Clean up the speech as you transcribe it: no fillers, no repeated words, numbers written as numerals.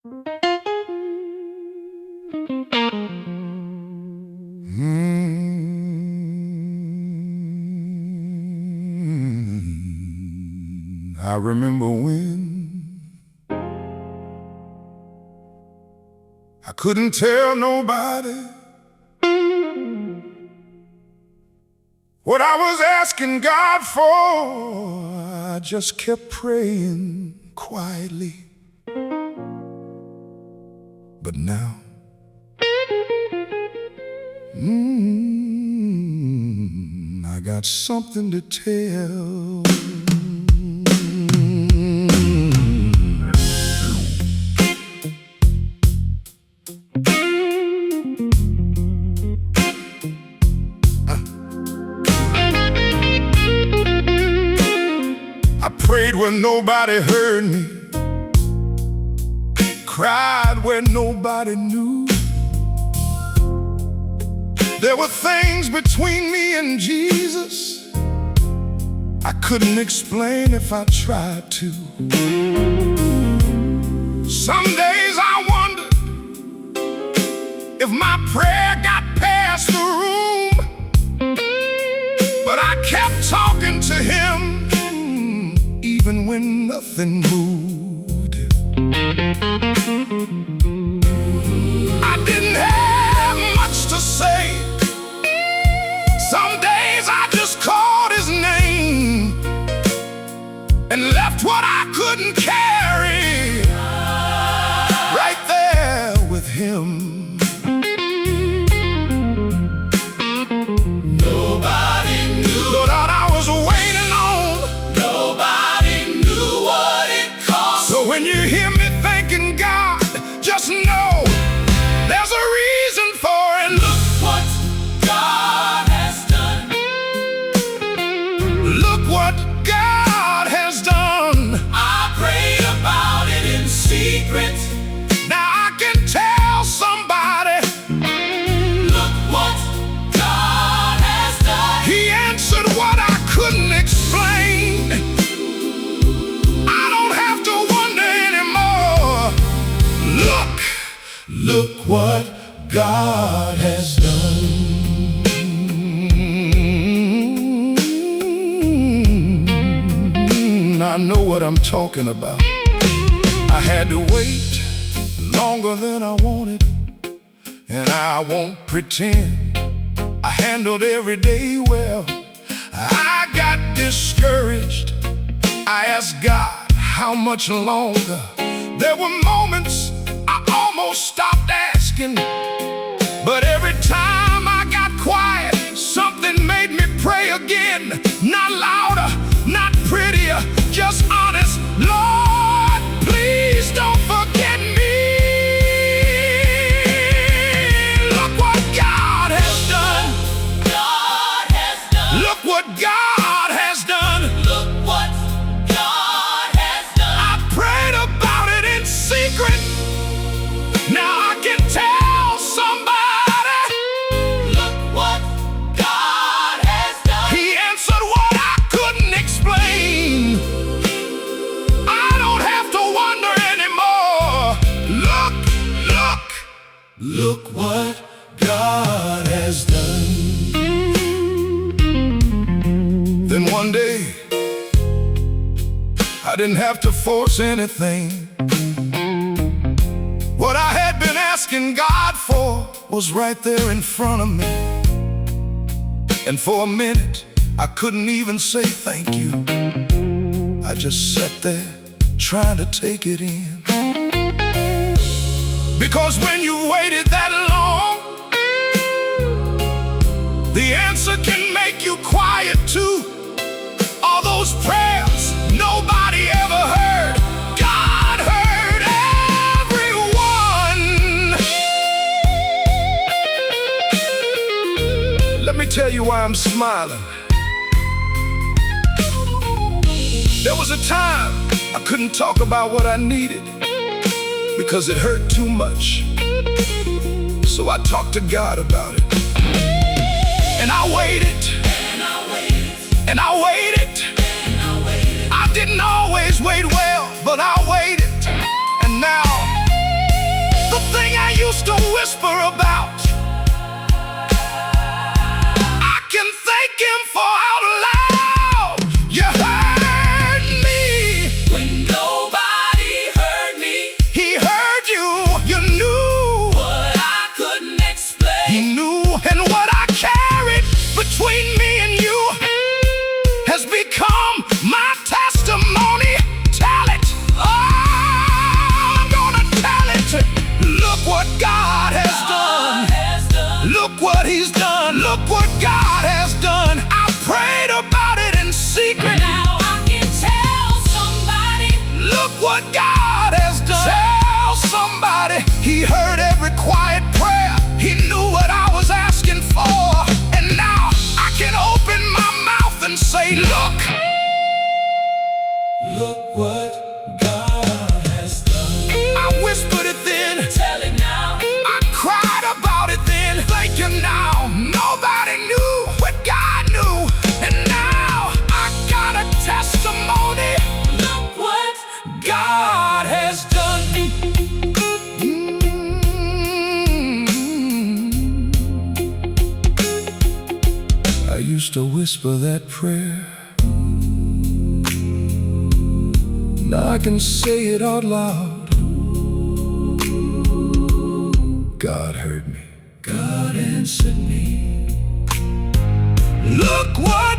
I remember when I couldn't tell nobody what I was asking God for. I just kept praying quietly. But now, I got something to tell. I prayed when nobody heard me, cried where nobody knew. There were things between me and Jesus I couldn't explain if I tried to. Some days I wondered if my prayer got past the room, but I kept talking to him even when nothing moved. I didn't have much to say. Some days I just called his name and left what I couldn't carry right there with him. Nobody knew what I was waiting on. Nobody knew what it cost. So when you hear me thanking God, just know there's a reason for it. Look what God has done. Look what God has done. I prayed about it in secret. Now I can tell somebody. Look what God has done. He answered what I couldn't explain. I don't have to wonder anymore. Look what God has done. I know what I'm talking about. I had to wait longer than I wanted, and I won't pretend I handled every day well. I got discouraged. I asked God how much longer. There were moments I almost stopped asking, but every time I got quiet, something made me pray again. Not louder, not prettier, just honest. Lord, please don't forget me. Look what God has done. God has done. Look what God has done. Look what God has done. I prayed about it in secret. Now I can tell somebody. Look what God has done. He answered what I couldn't explain. I don't have to wonder anymore. Look what God has done. Then one day, I didn't have to force anything. What I had been asking God for was right there in front of me. And for a minute, I couldn't even say thank you. I just sat there trying to take it in. Because when you waited that long, the answer can make you quiet too. All those prayers nobody ever heard, God heard everyone. Let me tell you why I'm smiling. There was a time I couldn't talk about what I needed because it hurt too much. So I talked to God about it. And I waited. And I waited. I didn't always wait well, but I waited. And now used to whisper about. I can thank him for out loud. You heard me when nobody heard me. He heard you. You knew What I couldn't explain. He knew. And what I carried between me and you has become my testimony. Tell it. Oh, I'm gonna tell it. Look what God has done. Look what he's done. Look what God has done. I prayed about it in secret. Now I can tell somebody. Look what God has done. Tell somebody. He heard every quiet prayer. He knew what I was asking for. And now I can open my mouth and say, look. Look what God has done. I whispered it then. Tell it now. I cried about it then. Thank you now. Nobody knew what God knew. And now I got a testimony. Look what God has done. I used to whisper that prayer. Now I can say it out loud. God heard me. God answered me. Look what